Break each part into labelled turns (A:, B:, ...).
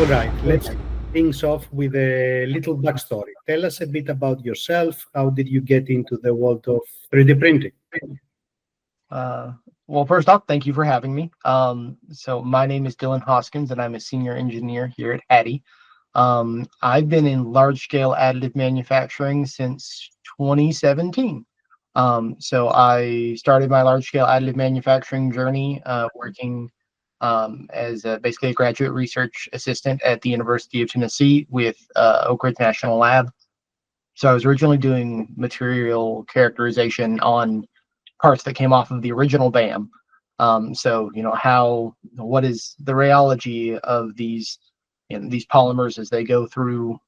A: All right, let's kick things off with a little backstory. Tell us a bit about yourself. How did you get into the world of 3D printing?
B: Well, first off, thank you for having me. So my name is Dylan Hoskins, and I'm a senior engineer here at Haddy. I've been in large-scale additive manufacturing since 2017. So I started my large-scale additive manufacturing journey working as basically a graduate research assistant at the University of Tennessee with Oak Ridge National Lab. So I was originally doing material characterization on parts that came off of the original BAM. So, what is the rheology of these polymers as they go through,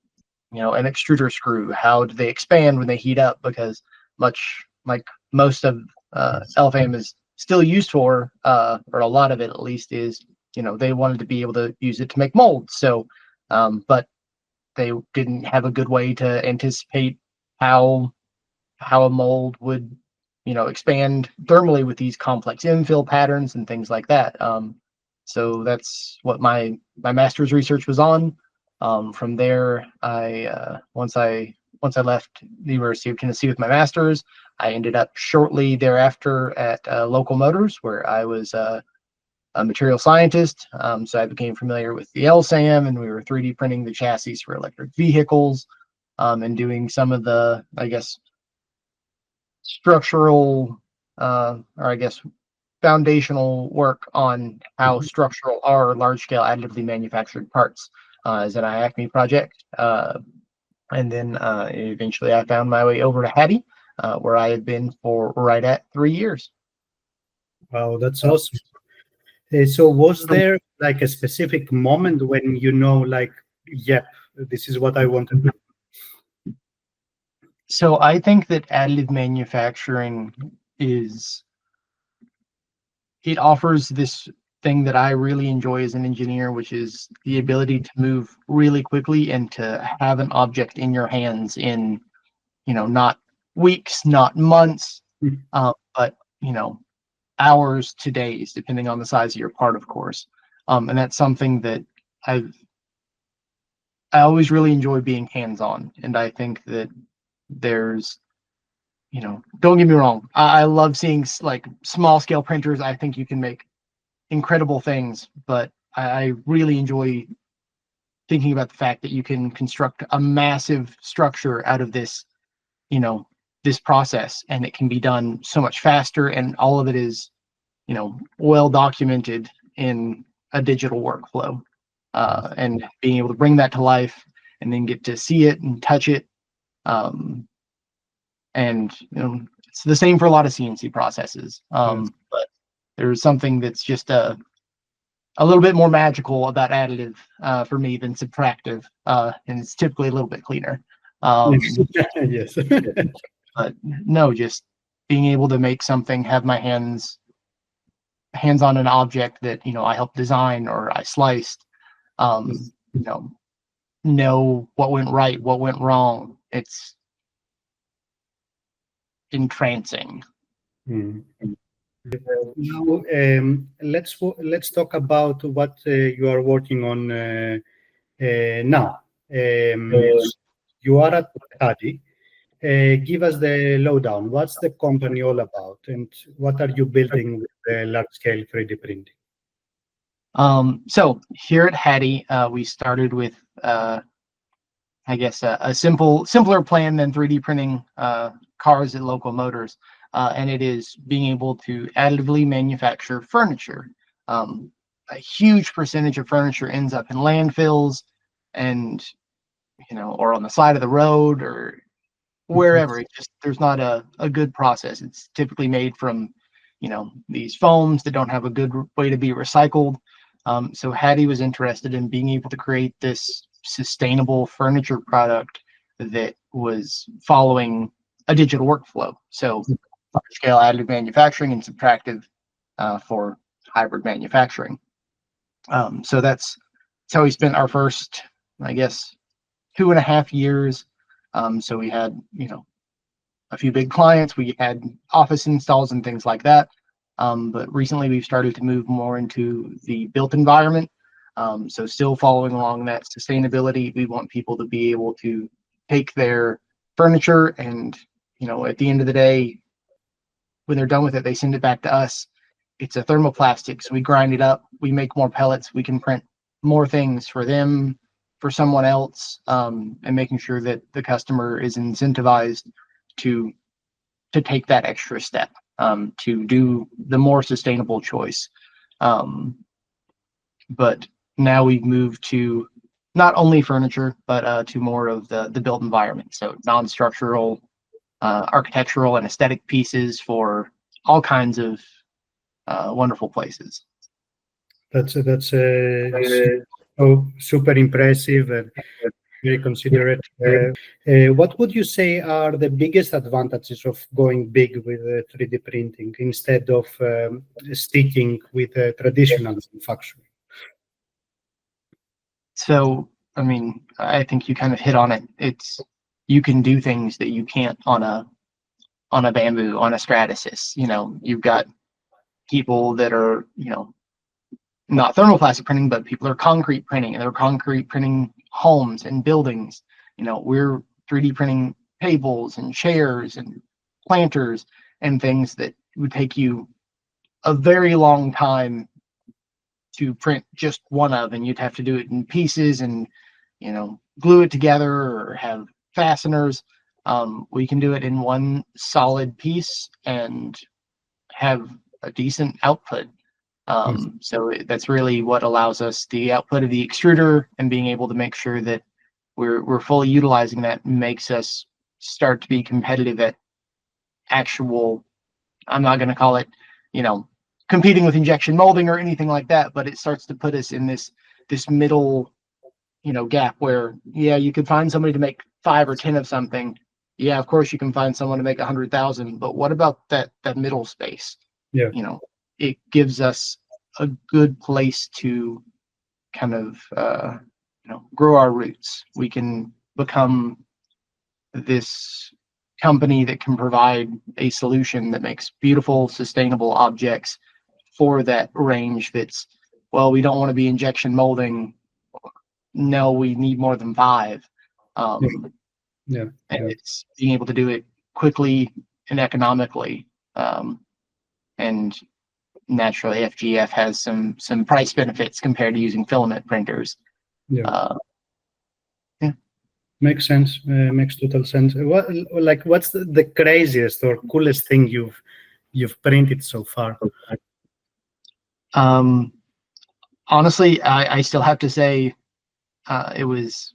B: an extruder screw? How do they expand when they heat up? Because much like most of LFAM is still used for, or a lot of it at least is, they wanted to be able to use it to make molds. So, but they didn't have a good way to anticipate how a mold would expand thermally with these complex infill patterns and things like that. So that's what my master's research was on. From there, once I left the University of Tennessee with my master's, I ended up shortly thereafter at Local Motors, where I was a material scientist. So I became familiar with the LSAM, and we were 3D printing the chassis for electric vehicles, and doing some of the, structural, or foundational work on how structural are large-scale additively manufactured parts as an IACME project. And then eventually I found my way over to Haddy, where I have been for right at 3 years.
A: Wow, that's awesome. So was there like a specific moment when yep, this is what I want to do?
B: So I think that additive manufacturing it offers this thing that I really enjoy as an engineer, which is the ability to move really quickly and to have an object in your hands in, not weeks, not months, but, hours to days, depending on the size of your part, of course. And that's something that I always really enjoy being hands-on. And I think that there's, don't get me wrong, I love seeing like small scale printers. I think you can make incredible things, but I really enjoy thinking about the fact that you can construct a massive structure out of this, this process, and it can be done so much faster, and all of it is, well documented in a digital workflow, and being able to bring that to life and then get to see it and touch it. And it's the same for a lot of CNC processes, but there's something that's just a little bit more magical about additive for me than subtractive, and it's typically a little bit cleaner.
A: Yes.
B: But no, just being able to make something, have my hands on an object that I helped design or I sliced, know what went right, what went wrong. It's entrancing.
A: Now, let's talk about what you are working on now. You are at Haddy. Give us the lowdown. What's the company all about, and what are you building with the large-scale 3D printing?
B: So here at Haddy, we started with, a simpler plan than 3D printing cars at Local Motors, and it is being able to additively manufacture furniture. A huge percentage of furniture ends up in landfills, and or on the side of the road or wherever. There's not a good process. It's typically made from these foams that don't have a good way to be recycled. So Haddy was interested in being able to create this sustainable furniture product that was following a digital workflow. So large scale additive manufacturing and subtractive for hybrid manufacturing. So that's how we spent our first, 2.5 years. So we had, a few big clients, we had office installs and things like that. But recently we've started to move more into the built environment. So still following along that sustainability, we want people to be able to take their furniture and, at the end of the day, when they're done with it, they send it back to us. It's a thermoplastic, so we grind it up, we make more pellets, we can print more things for them, for someone else, and making sure that the customer is incentivized to take that extra step, to do the more sustainable choice. But now we've moved to not only furniture, but to more of the built environment. So non-structural, architectural and aesthetic pieces for all kinds of wonderful places.
A: That's super impressive and very considerate. What would you say are the biggest advantages of going big with 3D printing instead of sticking with traditional manufacturing?
B: So, I mean, I think you kind of hit on it. You can do things that you can't on a bamboo, on a Stratasys. You've got people that are, not thermoplastic printing, but people are concrete printing, and they're concrete printing homes and buildings. We're 3D printing tables and chairs and planters and things that would take you a very long time to print just one of, and you'd have to do it in pieces and glue it together or have fasteners. We can do it in one solid piece and have a decent output. So that's really what allows us the output of the extruder, and being able to make sure that we're fully utilizing that makes us start to be competitive at actual, I'm not going to call it, competing with injection molding or anything like that, but it starts to put us in this middle, gap where, yeah, you could find somebody to make 5 or 10 of something. Yeah, of course you can find someone to make 100,000, but what about that middle space?
A: Yeah.
B: It gives us a good place to kind of, grow our roots. We can become this company that can provide a solution that makes beautiful, sustainable objects for that range that's, well, we don't want to be injection molding. No, we need more than 5.
A: Yeah.
B: And it's being able to do it quickly and economically. And naturally, FGF has some price benefits compared to using filament printers.
A: Yeah. Makes sense. Makes total sense. What's the craziest or coolest thing you've printed so far?
B: Honestly, I still have to say, it was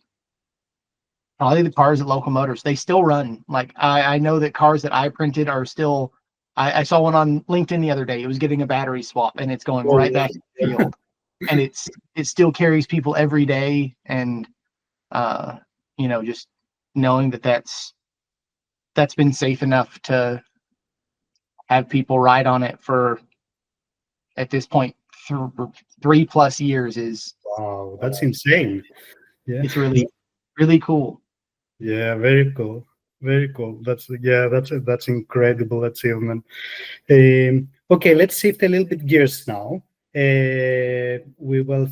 B: probably the cars at Local Motors. They still run. Like, I know that cars that I printed are still. I saw one on LinkedIn the other day. It was getting a battery swap, and it's going right back in the field. And it still carries people every day. And just knowing that that's been safe enough to have people ride on it for, at this point, 3+ years is.
A: Wow, that's insane. Yeah,
B: it's really, really cool.
A: Yeah, very cool. Very cool. That's incredible achievement. Okay, let's shift a little bit gears now. We will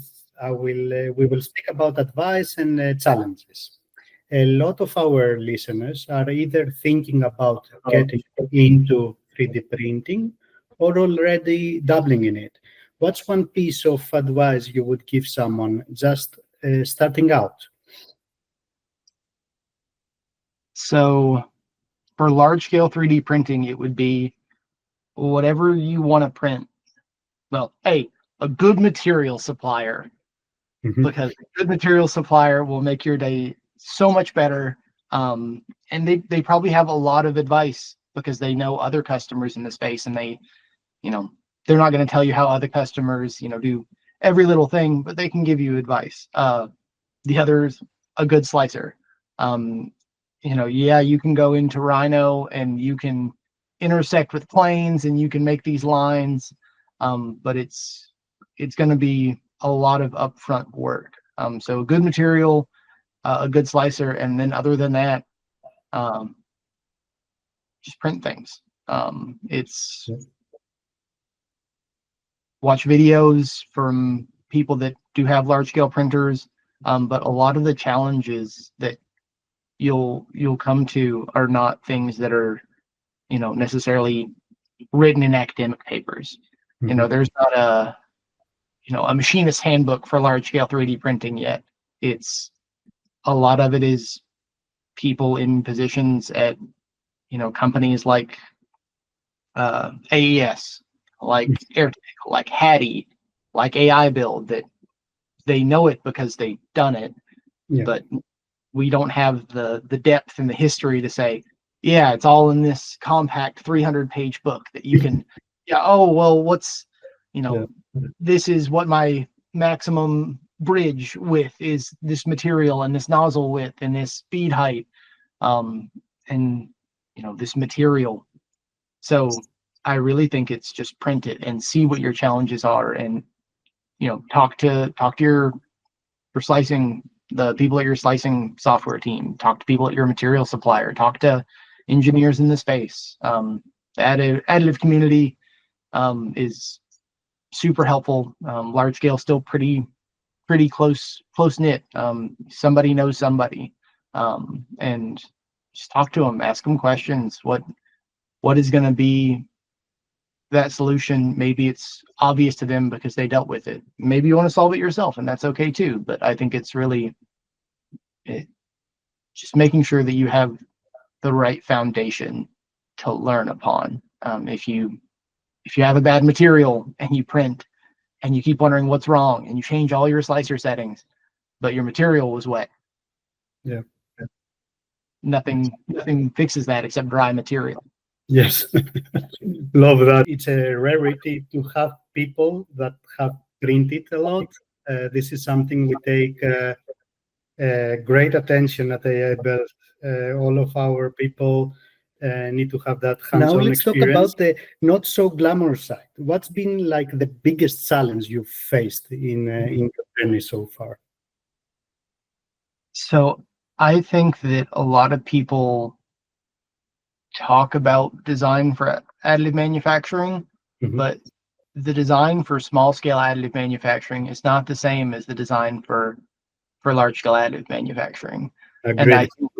A: speak about advice and challenges. A lot of our listeners are either thinking about getting into 3D printing or already dabbling in it. What's one piece of advice you would give someone just starting out?
B: So for large scale 3D printing, it would be whatever you want to print. Well, a good material supplier, because a good material supplier will make your day so much better. And they probably have a lot of advice because they know other customers in the space, and they're not going to tell you how other customers, do every little thing, but they can give you advice. The other's a good slicer. You can go into Rhino and you can intersect with planes and you can make these lines, but it's going to be a lot of upfront work. So a good material, a good slicer, and then other than that, just print things. It's watch videos from people that do have large scale printers, but a lot of the challenges that you'll come to are not things that are, necessarily written in academic papers. There's not a machinist handbook for large scale 3D printing yet. It's a lot of it is people in positions at companies like AES, like Airtech, like Haddy, like Aibuild, that they know it because they've done it, but we don't have the depth and the history to say, yeah, it's all in this compact 300-page book that you can, oh, well, this is what my maximum bridge width is, this material and this nozzle width and this speed height, and this material. So I really think it's just print it and see what your challenges are, and talk to your slicing, the people at your slicing software team, talk to people at your material supplier, talk to engineers in the space. The additive community is super helpful. Large scale still pretty close knit. Somebody knows somebody, and just talk to them, ask them questions. What is going to be that solution? Maybe it's obvious to them because they dealt with it. Maybe you want to solve it yourself, and that's okay too. But I think it's really just making sure that you have the right foundation to learn upon. If you have a bad material and you print and you keep wondering what's wrong and you change all your slicer settings, but your material was wet, nothing fixes that except dry material.
A: Yes, love that. It's a rarity to have people that have printed a lot. This is something we take great attention at Aibuild. All of our people need to have that hands-on experience. Now let's talk about the not so glamorous side. What's been like the biggest challenge you've faced in your journey so far?
B: So I think that a lot of people talk about design for additive manufacturing, but the design for small scale additive manufacturing is not the same as the design for large scale additive manufacturing.
A: Agreed.
B: And I think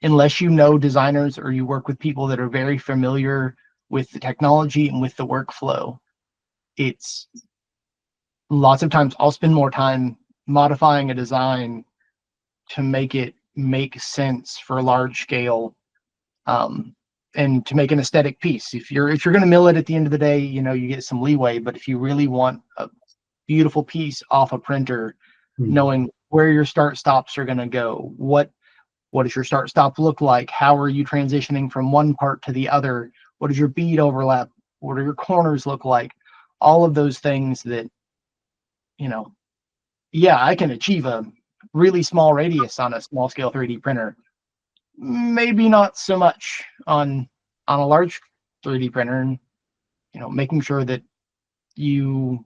B: unless you know designers or you work with people that are very familiar with the technology and with the workflow, it's lots of times I'll spend more time modifying a design to make it make sense for large scale, and to make an aesthetic piece. If you're going to mill it at the end of the day, you get some leeway. But if you really want a beautiful piece off a printer, knowing where your start stops are going to go, what does your start stop look like? How are you transitioning from one part to the other? What does your bead overlap? What do your corners look like? All of those things that, I can achieve a really small radius on a small scale 3D printer. Maybe not so much on a large 3D printer, and making sure that you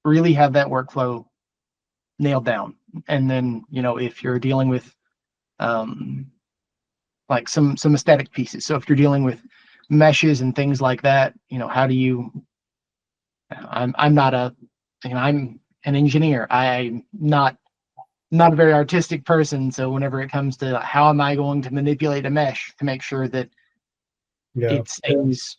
B: really have that workflow nailed down. And then if you're dealing with like some aesthetic pieces, so if you're dealing with meshes and things like that, how do you? I'm not I'm an engineer. I'm not a very artistic person, so whenever it comes to how am I going to manipulate a mesh to make sure that it stays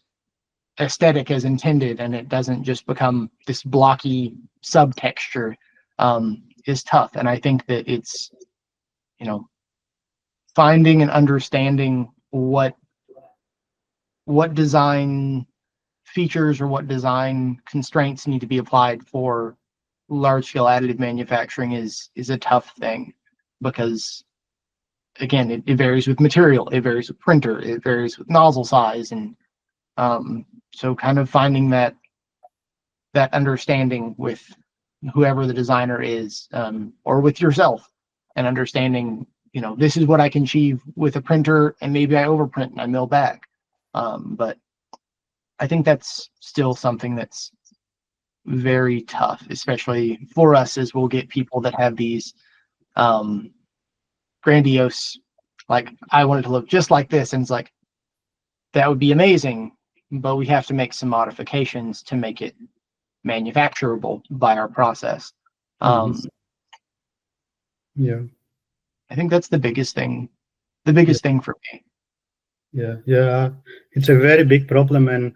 B: aesthetic as intended and it doesn't just become this blocky subtexture, is tough. And I think that it's finding and understanding what design features or what design constraints need to be applied for large scale additive manufacturing is a tough thing, because again, it varies with material, it varies with printer, it varies with nozzle size, and so kind of finding that understanding with whoever the designer is, or with yourself, and understanding this is what I can achieve with a printer, and maybe I overprint and I mill back, but I think that's still something that's very tough, especially for us, as we'll get people that have these grandiose, like, I want it to look just like this, and it's like, that would be amazing, but we have to make some modifications to make it manufacturable by our process.
A: Mhm. Yeah.
B: I think that's the biggest thing. The
A: Yeah.
B: biggest thing for me.
A: Yeah, yeah, it's a very big problem, and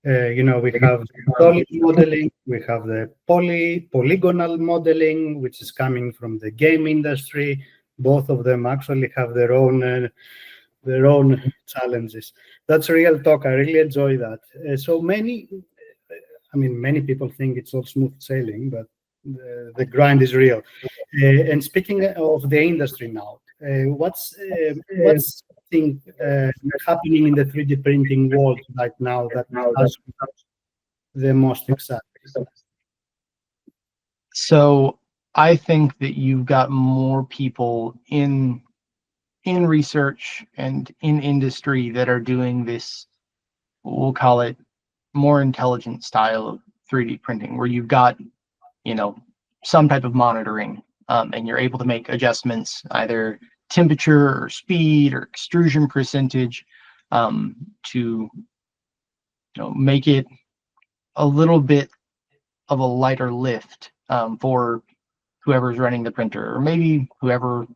A: we have solid modeling, we have the polygonal modeling, which is coming from the game industry. Both of them actually have their own challenges. That's real talk. I really enjoy that. Many people think it's all smooth sailing, but the grind is real. And speaking of the industry now, what's thing happening in the 3D printing world right now that has the most exciting?
B: So I think that you've got more people in research and in industry that are doing this, we'll call it more intelligent style of 3D printing, where you've got, you know, some type of monitoring, and you're able to make adjustments, either temperature or speed or extrusion percentage, to make it a little bit of a lighter lift, for whoever's running the printer, or maybe whoever's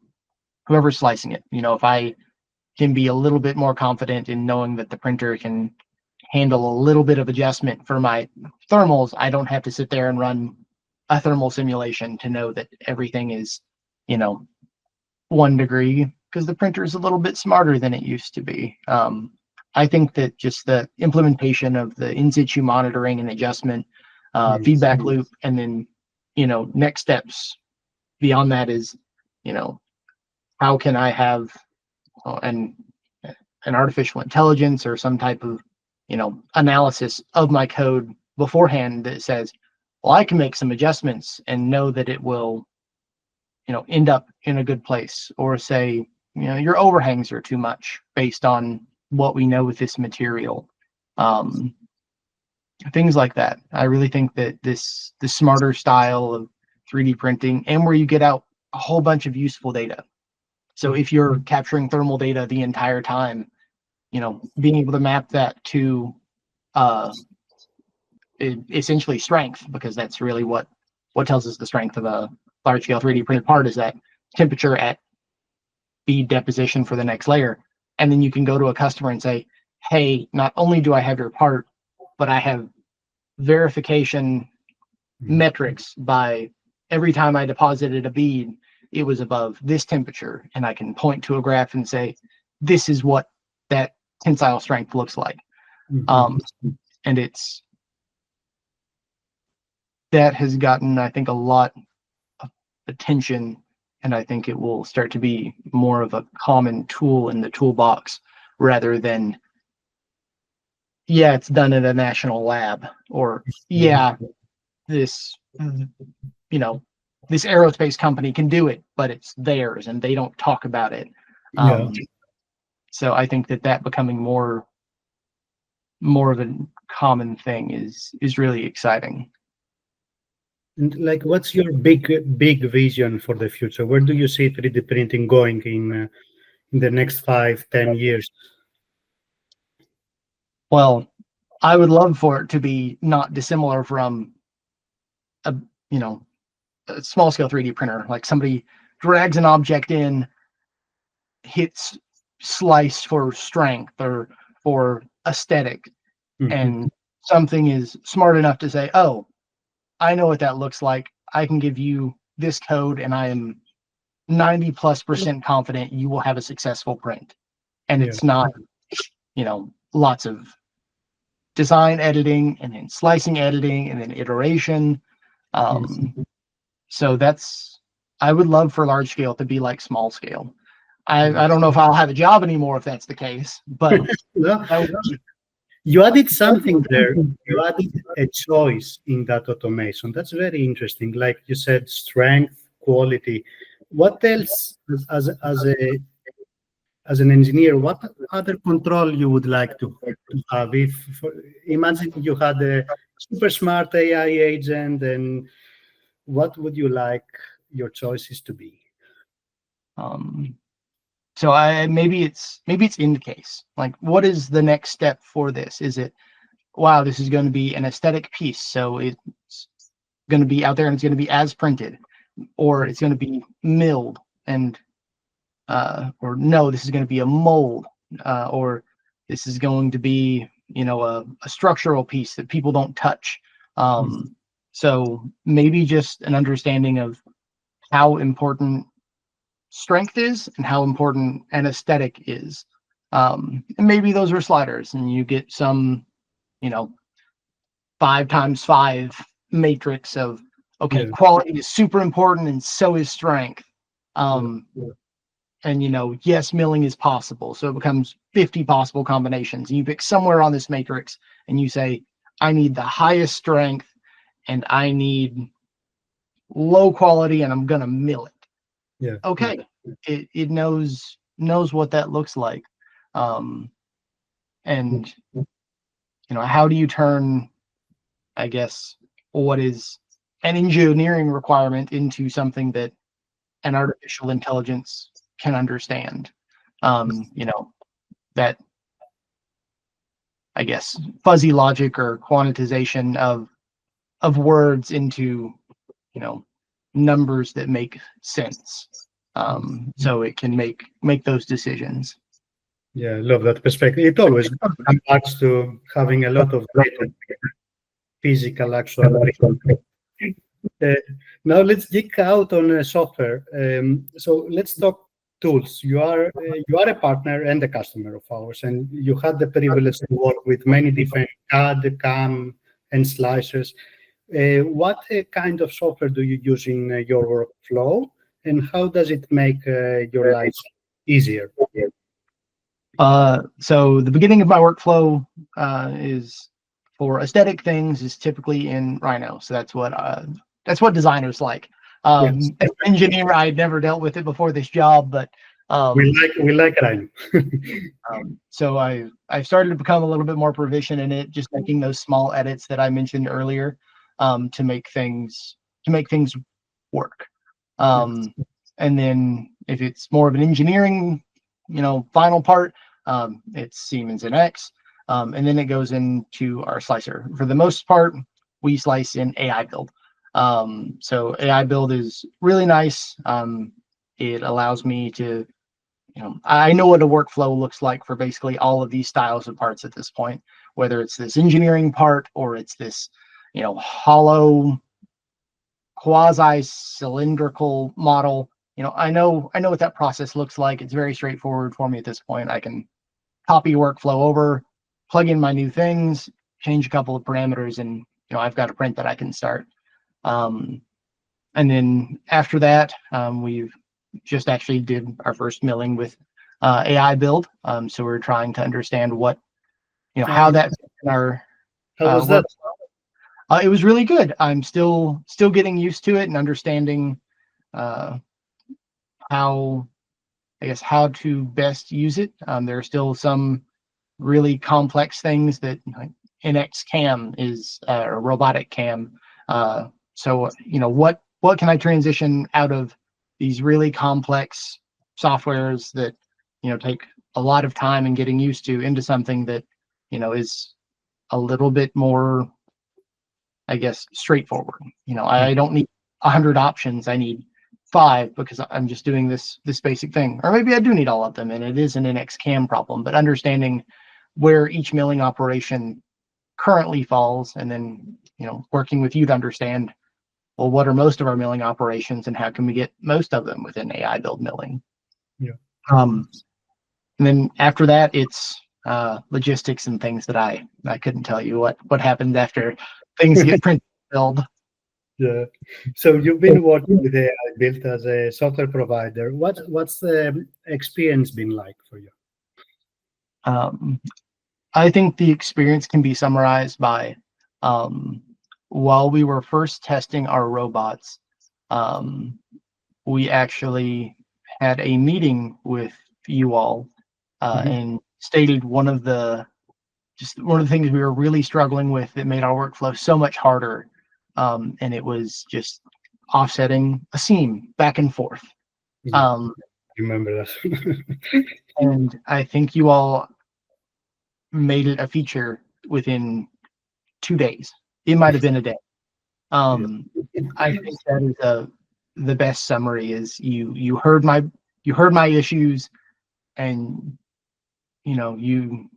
B: slicing it. If I can be a little bit more confident in knowing that the printer can handle a little bit of adjustment for my thermals, I don't have to sit there and run a thermal simulation to know that everything is, you know, 1 degree, because the printer is a little bit smarter than it used to be. I think that just the implementation of the in situ monitoring and adjustment,
A: Yes.
B: feedback loop, and then, next steps beyond that is, you know, how can I have an artificial intelligence or some type of, analysis of my code beforehand that says, well, I can make some adjustments and know that it will, end up in a good place, or say, your overhangs are too much based on what we know with this material. Um, Things like that. I really think that this smarter style of 3D printing, and where you get out a whole bunch of useful data. So if you're capturing thermal data the entire time, being able to map that to uh, essentially strength, because that's really what tells us the strength of a large scale 3D printed part, is that temperature at bead deposition for the next layer. And then you can go to a customer and say, hey, not only do I have your part, but I have verification metrics by every time I deposited a bead, it was above this temperature. And I can point to a graph and say, this is what that tensile strength looks like.
A: Mhm.
B: And that has gotten, I think, a lot of attention, and I think it will start to be more of a common tool in the toolbox, rather than, yeah, it's done at a national lab, or yeah, this you know this aerospace company can do it, but it's theirs and they don't talk about it.
A: Yeah.
B: So I think that becoming more of a common thing is really exciting.
A: And like, what's your big vision for the future? Where do you see 3D printing going in the next 5, 10 years?
B: Well, I would love for it to be not dissimilar from a you know a small scale 3D printer. Like, somebody drags an object in, hits slice for strength or for aesthetic,
A: Mhm.
B: and something is smart enough to say, oh, I know what that looks like. I can give you this code, and I am 90+% confident you will have a successful print. And
A: Yeah.
B: it's not, lots of design editing and then slicing editing and then iteration.
A: Mhm.
B: Um, so I would love for large scale to be like small scale. I
A: Yes.
B: don't know if I'll have a job anymore if that's the case, but
A: No,
B: that would be,
A: you added something there. You added a choice in that automation. That's very interesting. Like you said, strength, quality. What else, as an engineer, what other control you would like to have? Imagine you had a super smart AI agent, and what would you like your choices to be?
B: um, so maybe it's in the case. Like, what is the next step for this? Is it, wow, this is going to be an aesthetic piece, so it's going to be out there and it's going to be as printed, or it's going to be milled, and or no, this is going to be a mold, or this is going to be, you know, a structural piece that people don't touch. So maybe just an understanding of how important strength is and how important an aesthetic is. And maybe those are sliders, and you get some, you know, 5x5 matrix of, okay, quality is super important and so is strength. And, you know, yes, milling is possible. So it becomes 50 possible combinations. And you pick somewhere on this matrix and you say, I need the highest strength and I need low quality and I'm going to mill it. Okay. It knows what that looks like. And, you know, how do you turn, I guess, what is an engineering requirement into something that an artificial intelligence can understand? You know, that, I guess, fuzzy logic or quantization of words into, you know, numbers that make sense. So it can make those decisions.
A: Yeah, I love that perspective. It always comes back to having a lot of data, physical, actual. Now let's dig out on software. So let's talk tools. You are a partner and a customer of ours, and you had the privilege to work with many different CAD, CAM, and slicers. What kind of software do you use in your workflow, and how does it make your life easier?
B: So the beginning of my workflow is for aesthetic things is typically in Rhino. So that's what designers like.
A: Yes.
B: As an engineer, I had never dealt with it before this job, but
A: we like Rhino.
B: So I've started to become a little bit more proficient in it, just making those small edits that I mentioned earlier, to make things work. And then if it's more of an engineering, you know, final part, it's Siemens NX, and then it goes into our slicer. For the most part, we slice in Aibuild. So Aibuild is really nice. It allows me to, you know, I know what a workflow looks like for basically all of these styles of parts at this point, whether it's this engineering part or it's this, you know, hollow quasi-cylindrical model. You know, I know what that process looks like. It's very straightforward for me at this point. I can copy workflow over, plug in my new things, change a couple of parameters, and, you know, I've got a print that I can start. And then after that, we've just actually did our first milling with Aibuild. So we're trying to understand what, you know, how that in our
A: how was that?
B: It was really good. I'm still getting used to it and understanding how, I guess, how to best use it. There are still some really complex things that, like, NX cam is a robotic cam. So, you know, what can I transition out of these really complex softwares that, you know, take a lot of time and getting used to into something that, you know, is a little bit more, I guess, straightforward. You know, I don't need 100 options. I need 5 because I'm just doing this basic thing. Or maybe I do need all of them, and it is an NX cam problem. But understanding where each milling operation currently falls, and then, you know, working with you to understand, well, what are most of our milling operations, and how can we get most of them within Aibuild milling?
A: Yeah.
B: And then after that, it's logistics and things that I couldn't tell you what happens after things get printed and filled.
A: Yeah. So you've been working with Aibuild as a software provider. What's the experience been like for you?
B: I think the experience can be summarized by, while we were first testing our robots, we actually had a meeting with you all and stated one of the things we were really struggling with that made our workflow so much harder. And it was just offsetting a seam back and forth.
A: Yeah, remember that.
B: And I think you all made it a feature within 2 days. It might have been a day. I think that is the best summary. Is you heard my issues, and you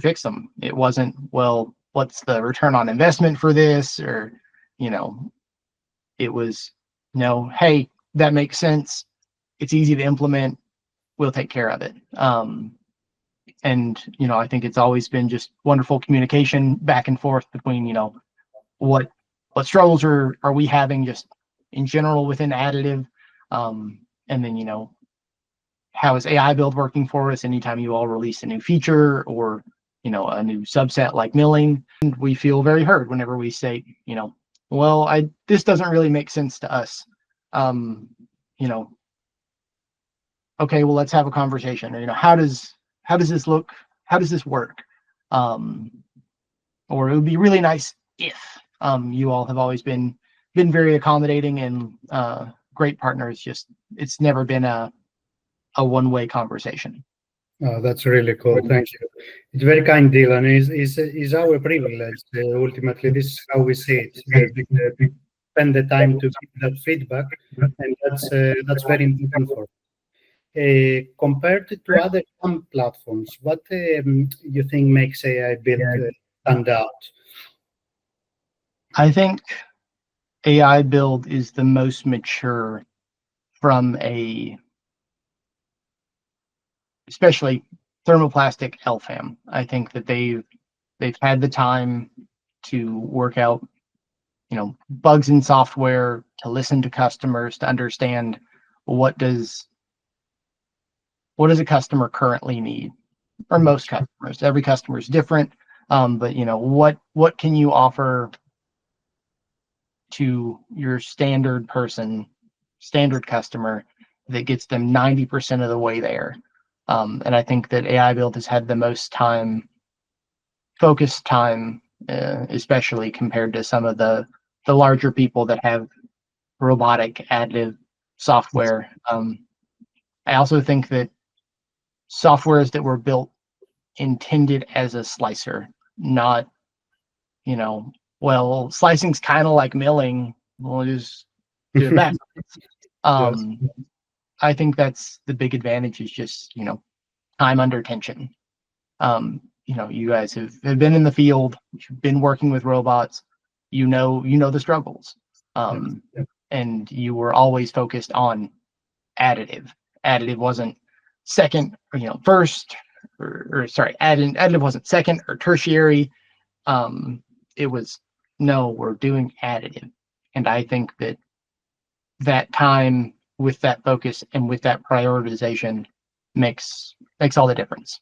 B: fixed them. It wasn't, well, what's the return on investment for this, or it was, no, hey, that makes sense. It's easy to implement. We'll take care of it. And I think it's always been just wonderful communication back and forth between what struggles are we having just in general within additive, and then how is Aibuild working for us? Anytime you all release a new feature or a new subset like milling, and we feel very heard whenever we say, well, this doesn't really make sense to us. Okay, well, let's have a conversation. Or how does this look? How does this work? Or it would be really nice if you all have always been very accommodating and great partners. Just it's never been a one-way conversation.
A: Oh, that's really cool. Thank you. It's very kind, Dylan. Is our privilege. Ultimately, this is how we see it. We spend the time to give that feedback, and that's very important for us. Compared to other platforms, what you think makes Aibuild stand out?
B: I think Aibuild is the most mature from especially thermoplastic LFAM. I think that they've had the time to work out, bugs in software, to listen to customers, to understand what does a customer currently need, or most customers. Every customer is different, but what can you offer to your standard customer that gets them 90% of the way there? And I think that Aibuild has had the most focused time, especially compared to some of the larger people that have robotic additive software. I also think that softwares that were built intended as a slicer, not, well, slicing's kind of like milling, we'll just do it backwards. I think that's the big advantage, is just, time under tension. You guys have been in the field, you've been working with robots, you know the struggles. And you were always focused on additive. Additive wasn't second, or first, or sorry, additive wasn't second or tertiary. It was, no, we're doing additive. And I think that time with that focus and with that prioritization makes all the difference.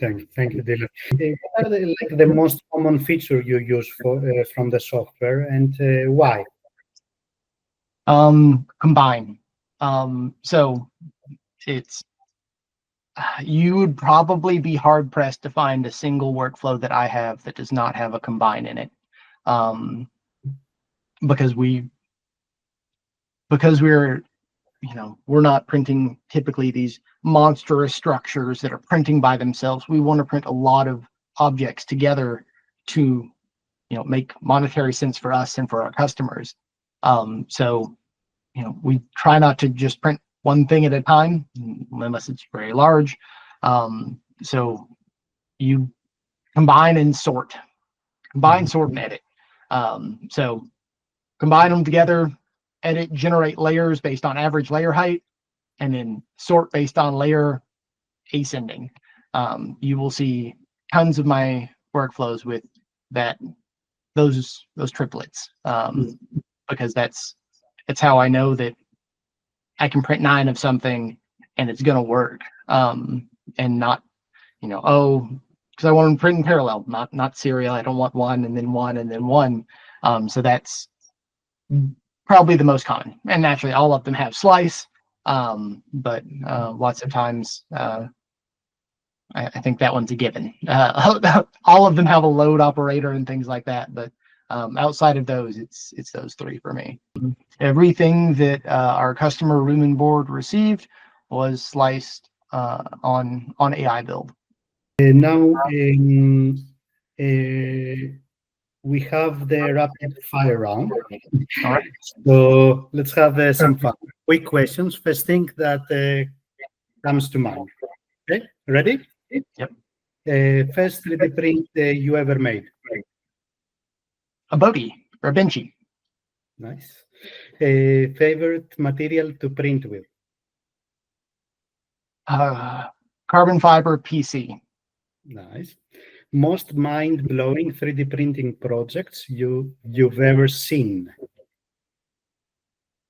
A: Thank you, Dylan. What are the most common feature you use from the software, and why?
B: Combine. So it's, you would probably be hard pressed to find a single workflow that I have that does not have a combine in it. Because we're not printing typically these monstrous structures that are printing by themselves. We want to print a lot of objects together to make monetary sense for us and for our customers. So we try not to just print one thing at a time unless it's very large. So you combine and sort and edit. So combine them together, edit, generate layers based on average layer height, and then sort based on layer ascending. You will see tons of my workflows with those triplets, because that's how I know that I can print 9 of something and it's going to work, and not, because I want to print in parallel, not serial. I don't want 1 and then 1 and then 1. So that's probably the most common, and naturally all of them have slice, but lots of times I think that one's a given. All of them have a load operator and things like that, but outside of those, it's those 3 for me. Everything that our customer room and board received was sliced on Aibuild.
A: Now, we have the rapid fire round.
B: All right.
A: So let's have some fun. Quick questions. First thing that comes to mind. Okay, ready?
B: Yep.
A: First 3D print you ever made.
B: A boatie or a benchy.
A: Nice. Favorite material to print with.
B: Carbon fiber PC.
A: Nice. Most mind-blowing 3D printing projects you've ever seen.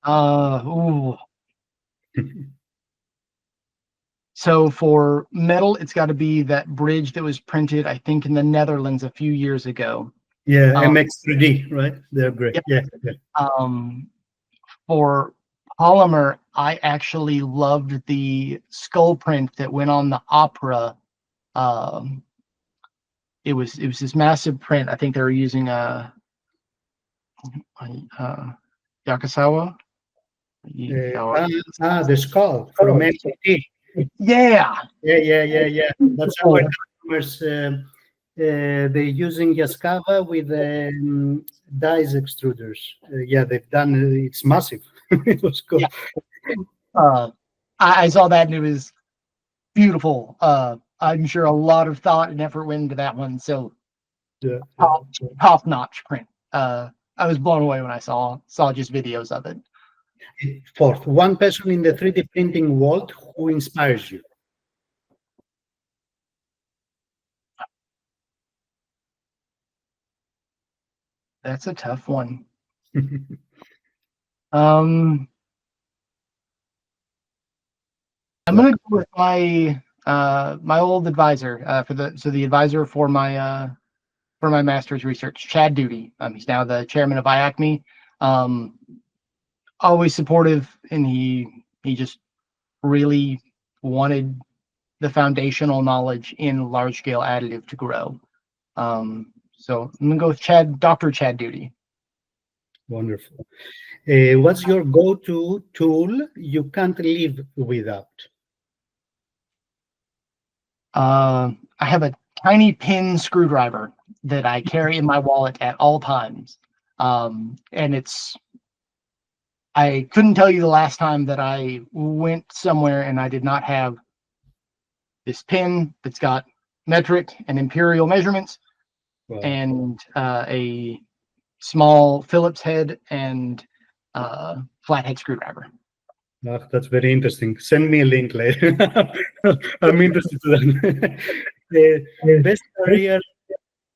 B: Ooh. So for metal, it's got to be that bridge that was printed, I think, in the Netherlands a few years ago.
A: Yeah, MX3D, right? They're great.
B: Yep.
A: Yeah.
B: For polymer, I actually loved the skull print that went on the Opera. It was this massive print. I think they were using Yakusawa.
A: The skull from MXT.
B: Yeah.
A: Yeah. That's our customers. They're using Yaskawa with dies extruders. Yeah, they've done. It's massive. It was cool.
B: Yeah. I saw that and it was beautiful. I'm sure a lot of thought and effort went into that one. So
A: Yeah.
B: top notch print. I was blown away when I saw just videos of it.
A: Fourth, one person in the 3D printing world who inspires you.
B: That's a tough one. I'm gonna go with my my old advisor for the advisor for my master's research, Chad Duty. He's now the chairman of IACME. Always supportive, and he just really wanted the foundational knowledge in large scale additive to grow. So I'm gonna go with Dr. Chad Duty.
A: Wonderful. What's your go-to tool you can't live without?
B: I have a tiny pin screwdriver that I carry in my wallet at all times. And I couldn't tell you the last time that I went somewhere and I did not have this pin that's got metric and imperial measurements. Wow. And a small Phillips head and flathead screwdriver.
A: That's very interesting. Send me a link later. I'm interested to that. The best career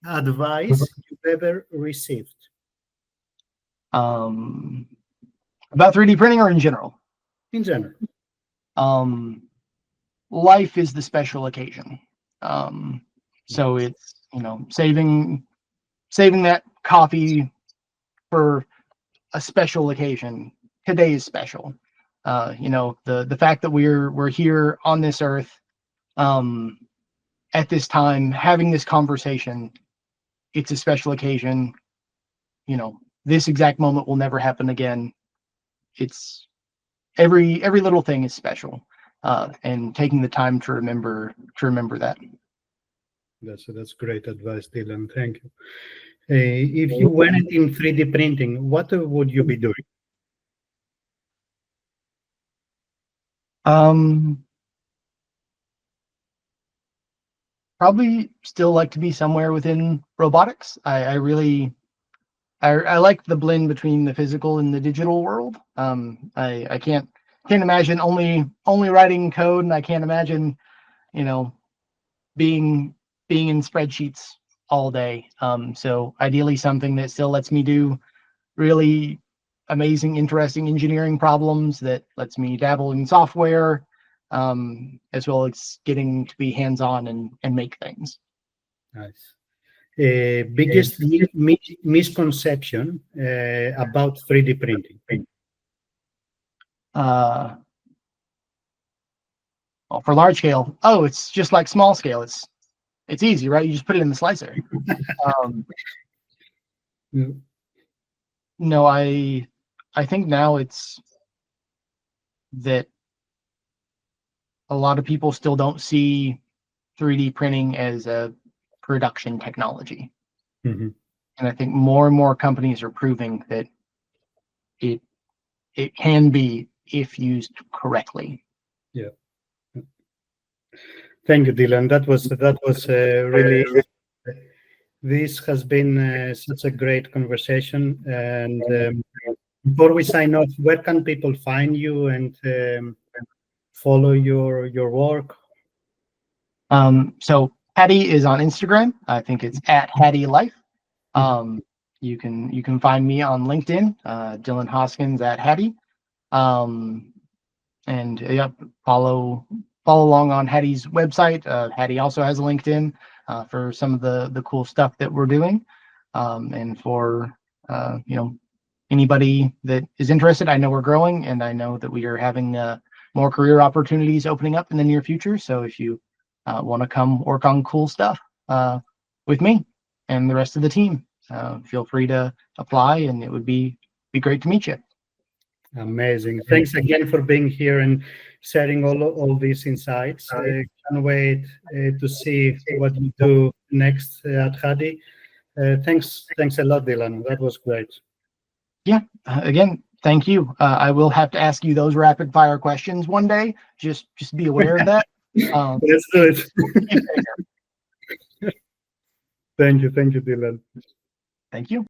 A: advice you've ever received?
B: About 3D printing or in general?
A: In general.
B: Life is the special occasion. So it's, saving that coffee for a special occasion. Today is special. The fact that we're here on this earth at this time having this conversation, it's a special occasion. This exact moment will never happen again. It's every little thing is special, and taking the time to remember that.
A: That's great advice, Dylan. Thank you. If you weren't in 3D printing, what would you be doing?
B: Probably still like to be somewhere within robotics. I like the blend between the physical and the digital world. I can't imagine only writing code, and I can't imagine, being in spreadsheets all day. So ideally something that still lets me do really amazing, interesting engineering problems, that lets me dabble in software, as well as getting to be hands-on and make things.
A: Nice. Biggest misconception about 3D printing?
B: Well, for large scale, it's just like small scale. It's easy, right? You just put it in the slicer. No, I think now it's that a lot of people still don't see 3D printing as a production technology.
A: Mm-hmm.
B: And I think more and more companies are proving that it can be if used correctly.
A: Yeah. Thank you, Dylan. That was really. This has been such a great conversation. And before we sign off, where can people find you and follow your work?
B: So Haddy is on Instagram. I think it's at Haddy Life. You can find me on LinkedIn, Dylan Hoskins at Haddy. And yeah, follow along on Haddy's website. Haddy also has a LinkedIn for some of the cool stuff that we're doing. And for anybody that is interested, I know we're growing, and I know that we are having more career opportunities opening up in the near future. So if you want to come work on cool stuff with me and the rest of the team, feel free to apply, and it would be great to meet you.
A: Amazing. Thanks again for being here and sharing all these insights. Can't wait to see what you do next at Haddy. Thanks a lot, Dylan. That was great.
B: Yeah. Again, thank you. I will have to ask you those rapid fire questions one day. Just be aware of that.
A: Let's do it. Thank you, Dylan.
B: Thank you.